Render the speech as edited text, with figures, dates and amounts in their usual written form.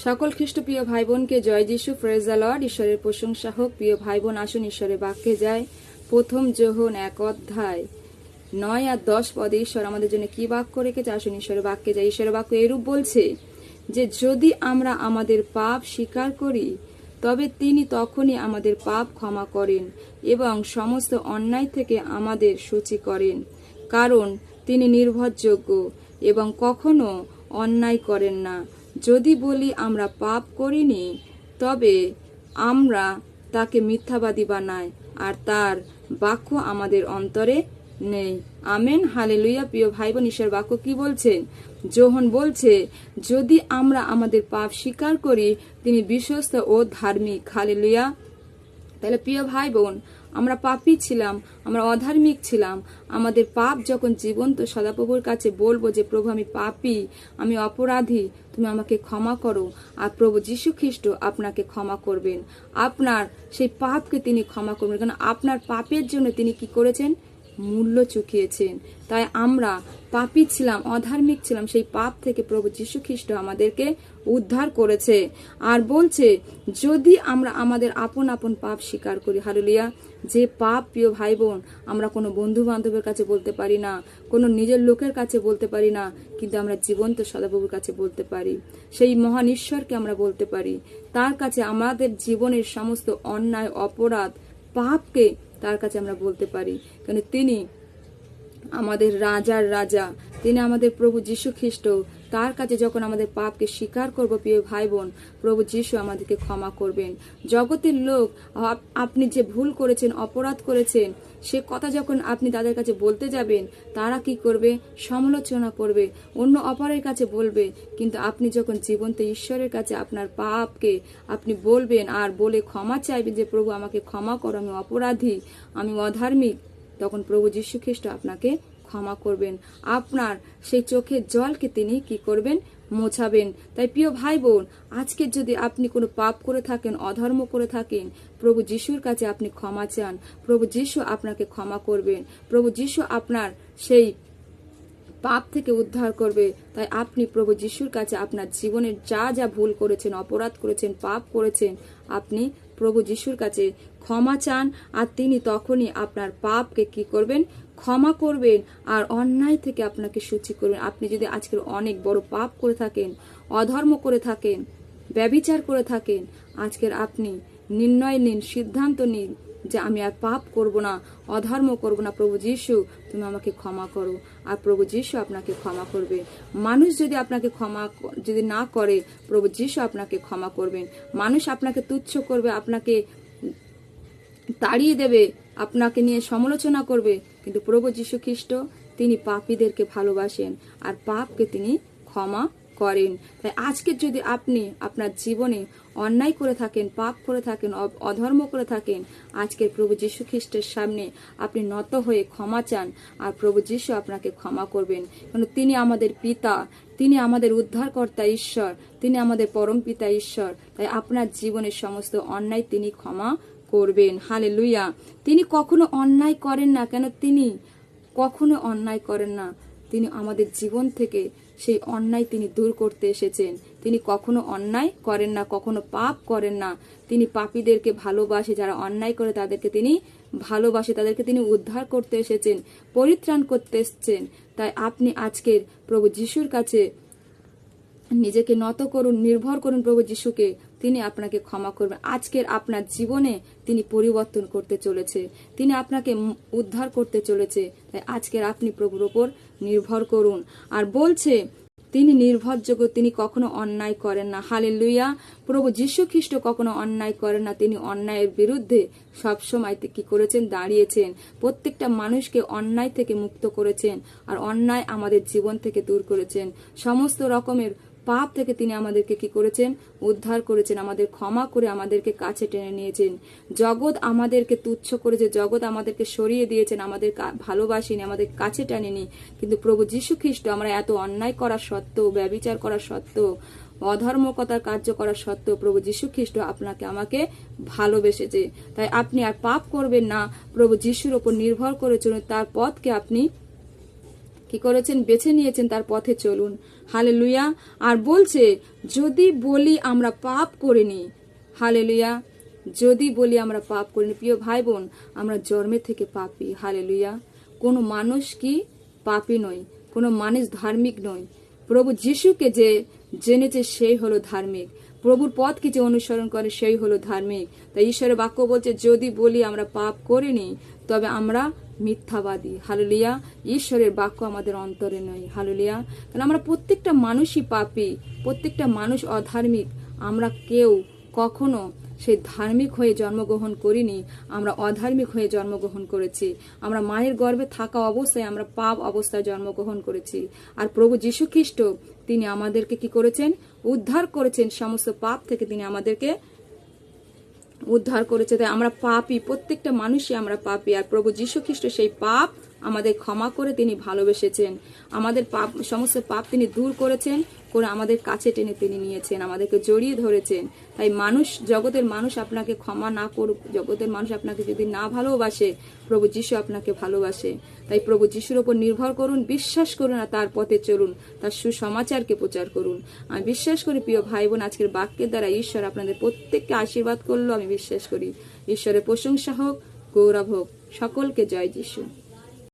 সকল খ্রিস্টপ্রিয় ভাই বোনকে জয় যিশু, প্রেজ দ্য লর্ড। ঈশ্বরের প্রশংসা হোক। প্রিয় ভাই বোন, আসুন ঈশ্বরের বাক্যে যায়। প্রথম যোহন 1:9 আর 10 পদে ঈশ্বর আমাদের জন্য কি বাক্য রেখেছে, আসুন ঈশ্বরের বাক্যে যায়। ঈশ্বরের বাক্য এরূপ বলছে যে যদি আমরা আমাদের পাপ স্বীকার করি তবে তিনি তখনই আমাদের পাপ ক্ষমা করেন এবং সমস্ত অন্যায় থেকে আমাদের সূচি করেন, কারণ তিনি নির্ভরযোগ্য এবং কখনো অন্যায় করেন না। যদি বলি আমরা পাপ করিনি তবে আমরা তাকে মিথ্যাবাদী বানাই আর তার বাক্য আমাদের অন্তরে নেই। Amen, hallelujah. প্রিয় ভাই বোন, ঈশ্বর বাক্য কি বলছেন? যোহন বলছে যদি আমরা আমাদের পাপ স্বীকার করি তিনি বিশ্বস্ত ও ধার্মিক। হালেলুয়া। তাহলে প্রিয় ভাই বোন, আমরা পাপী ছিলাম, আমরা অধার্মিক ছিলাম। আমাদের পাপ যখন জীবন্ত সদাপ্রভুর কাছে বলবো যে প্রভু আমি পাপী, আমি অপরাধী, তুমি আমাকে ক্ষমা করো, আর প্রভু যীশু খ্রিস্ট আপনাকে ক্ষমা করবেন। আপনার সেই পাপকে তিনি ক্ষমা করবেন, কারণ আপনার পাপের জন্য তিনি কি করেছেন? মূল্য চুকিয়েছেন। তাই আমরা পাপী ছিলাম, অধার্মিক ছিলাম, সেই পাপ থেকে প্রভু যীশু খ্রিস্ট আমাদেরকে উদ্ধার করেছে। আর বলছে যদি আমরা আমাদের আপন আপন পাপ স্বীকার করি। হালেলুয়া। যে পাপ প্রিয় ভাই বোন আমরা কোনো বন্ধু বান্ধবের কাছে বলতে পারি না, কোনো নিজের লোকের কাছে বলতে পারি না, কিন্তু আমরা জীবন্ত সদাপ্রভুর কাছে বলতে পারি। সেই মহান ঈশ্বরকে আমরা বলতে পারি। তার কাছে আমাদের জীবনের সমস্ত অন্যায়, অপরাধ, পাপকে তার কাছে আমরা বলতে পারি, কারণ তিনি আমাদের রাজার রাজা, তিনি আমাদের প্রভু যীশু খ্রিস্ট। তার কাছে যখন আমাদের পাপকে স্বীকার করব প্রিয় ভাই বোন, প্রভু যীশু আমাদেরকে ক্ষমা করবেন। জগতের লোক আপনি যে ভুল করেছেন, অপরাধ করেছেন, সে কথা যখন আপনি তাদের কাছে বলতে যাবেন, তারা কি করবে? সমালোচনা করবে, অন্য অপরের কাছে বলবে। কিন্তু আপনি যখন জীবন্ত ঈশ্বরের কাছে আপনার পাপকে আপনি বলবেন আর বলে ক্ষমা চাইবেন যে প্রভু আমাকে ক্ষমা করো, আমি অপরাধী, আমি অধার্মিক, তখন প্রভু যীশু খ্রিস্ট আপনাকে ক্ষমা করবেন। আপনার সেই চোখের জলকে তিনি কি করবেন? মোছাবেন। তাই প্রিয় ভাই বোন, আজকে যদি আপনি কোনো পাপ করে থাকেন, অধর্ম করে থাকেন, প্রভু যিশুর কাছে আপনি ক্ষমা চান, প্রভু যিশু আপনাকে ক্ষমা করবেন। প্রভু যিশু আপনার সেই পাপ থেকে উদ্ধার করবে। তাই আপনি প্রভু যিশুর কাছে আপনার জীবনের যা যা ভুল করেছেন, অপরাধ করেছেন, পাপ করেছেন, আপনি প্রভু যিশুর কাছে ক্ষমা চান, আর তিনি তখনই আপনার পাপকে কি করবেন? ক্ষমা করবেন আর অন্যায় থেকে আপনাকে সূচি করবেন। আপনি যদি আজকের অনেক বড় পাপ করে থাকেন, অধর্ম করে থাকেন, ব্যভিচার করে থাকেন, আজকের আপনি নির্ণয় নিন, সিদ্ধান্ত নিন যে আমি আর পাপ করব না, অধর্ম করব না। প্রভু যীশু তুমি আমাকে ক্ষমা করো, আর প্রভু যীশু আপনাকে ক্ষমা করবে। মানুষ যদি আপনাকে ক্ষমা যদি না করে, প্রভু যীশু আপনাকে ক্ষমা করবেন। মানুষ আপনাকে তুচ্ছ করবে, আপনাকে তাড়িয়ে দেবে, আপনাকে নিয়ে সমালোচনা করবে, কিন্তু প্রভু যীশু খ্রিস্ট তিনি পাপীদেরকে ভালোবাসেন আর পাপকে তিনি ক্ষমা করেন। তাই আজকে যদি আপনি আপনার জীবনে অন্যায় করে থাকেন, পাপ করে থাকেন, অধর্ম করে থাকেন, আজকের প্রভু যীশু খ্রিস্টের সামনে আপনি নত হয়ে ক্ষমা চান, আর প্রভু যীশু আপনাকে ক্ষমা করবেন। কারণ তিনি আমাদের পিতা, তিনি আমাদের উদ্ধারকর্তা ঈশ্বর, তিনি আমাদের পরম পিতা ঈশ্বর। তাই আপনার জীবনের সমস্ত অন্যায় তিনি ক্ষমা করবেন। হালেলুয়া। তিনি কখনো অন্যায় করেন না। কেন? তিনি কখনো অন্যায় করেন না। তিনি আমাদের জীবন থেকে সেই অন্যায় তিনি দূর করতে এসেছেন। তিনি কখনো অন্যায় করেন না, কখনো পাপ করেন না। তিনি পাপীদেরকে ভালোবাসে, যারা অন্যায় করে তাদেরকে তিনি ভালোবাসে, তাদেরকে তিনি উদ্ধার করতে এসেছেন, পরিত্রাণ করতে এসেছেন। তাই আপনি আজকের প্রভু যিশুর কাছে নিজেকে নত করুন, নির্ভর করুন প্রভু যিশুকে, তিনি আপনাকে ক্ষমা করবেন। আজকের আপনার জীবনে তিনি পরিবর্তন করতে চলেছে, তিনি আপনাকে উদ্ধার করতে চলেছে। তাই আজকের আপনি প্রভুর ওপর নির্ভর করুন। আর বলছে তিনি নির্ভরযোগ্য, তিনি কখনো অন্যায় করেন না। হালেলুয়া। প্রভু যীশু খ্রিস্ট কখনো অন্যায় করেন না। তিনি অন্যায়ের বিরুদ্ধে সবসময় কি করেছেন? দাঁড়িয়েছেন। প্রত্যেকটা মানুষকে অন্যায় থেকে মুক্ত করেছেন, আর অন্যায় আমাদের জীবন থেকে দূর করেছেন। সমস্ত রকমের পাপ থেকে তিনি আমাদেরকে কি করেছেন? উদ্ধার করেছেন, আমাদের ক্ষমা করে আমাদেরকে কাছে টেনে নিয়েছেন। জগৎ আমাদেরকে তুচ্ছ করেছে, জগৎ আমাদেরকে সরিয়ে দিয়েছেন, আমাদের ভালোবাসেনি, আমাদের কাছে টানেনি। কিন্তু প্রভু যীশু খ্রিস্ট আমরা এত অন্যায় করা সত্ত্বেও, ব্যভিচার করা সত্ত্বেও, অধর্মকতার কার্য করা সত্ত্বেও প্রভু যীশু খ্রিস্ট আপনাকে আমাকে ভালোবেসেছে। তাই আপনি আর পাপ করবেন না, প্রভু যীশুর ওপর নির্ভর করে চলুন, তার পথকে আপনি কি করেছেন? বেছে নিয়েছেন, তার পথে চলুন। হালেলুয়া। আর বলছে, যদি বলি আমরা পাপ করিনি, হালেলুয়া, যদি বলি আমরা পাপ করিনি। প্রিয় ভাই বোন, আমরা জন্মে থেকে পাপী। হালেলুয়া। কোনো মানুষ কি পাপী নয়, কোনো মানুষ ধার্মিক নয়। প্রভু যিশুকে যে জেনেছে সেই হলো ধার্মিক, প্রভুর পথকে যে অনুসরণ করে সেই হলো ধার্মিক। তাই ঈশ্বরের বাক্য বলছে, যদি বলি আমরা পাপ করিনি তবে আমরা মিথ্যাবাদী। হালেলুয়া। ঈশ্বরের বাক্য আমাদের অন্তরে নয়। হালেলুয়া। কারণ আমরা প্রত্যেকটা মানুষই পাপী, প্রত্যেকটা মানুষ অধার্মিক। আমরা কেউ কখনো সেই ধার্মিক হয়ে জন্মগ্রহণ করিনি, আমরা অধার্মিক হয়ে জন্মগ্রহণ করেছি। আমরা মায়ের গর্ভে থাকা অবস্থায় আমরা পাপ অবস্থায় জন্মগ্রহণ করেছি। আর প্রভু যীশু খ্রিস্ট তিনি আমাদেরকে কি করেছেন? উদ্ধার করেছেন সমস্ত পাপ থেকে, তিনি আমাদেরকে উদ্ধার করেছে। তাই আমরা পাপী, প্রত্যেকটা মানুষই আমরা পাপী। আর প্রভু যীশু খ্রিস্ট সেই পাপ আমাদের ক্ষমা করে তিনি ভালোবেসেছেন, আমাদের পাপ, সমস্ত পাপ তিনি দূর করেছেন, করে আমাদের কাছে টেনে তিনি নিয়েছেন, আমাদেরকে জড়িয়ে ধরেছেন। তাই মানুষ, জগতের মানুষ আপনাকে ক্ষমা না করুক, জগতের মানুষ আপনাকে যদি না ভালোবাসে, প্রভু যীশু আপনাকে ভালোবাসে। তাই প্রভু যীশুর উপর নির্ভর করুন, বিশ্বাস করুন, আর তার পথে চলুন, তার সুসমাচারকে প্রচার করুন। আমি বিশ্বাস করি প্রিয় ভাই বোন, আজকের বাক্যের দ্বারা ঈশ্বর আপনাদের প্রত্যেককে আশীর্বাদ করলো। আমি বিশ্বাস করি। ঈশ্বরের প্রশংসা হোক, গৌরব হোক। সকলকে জয় যীশু।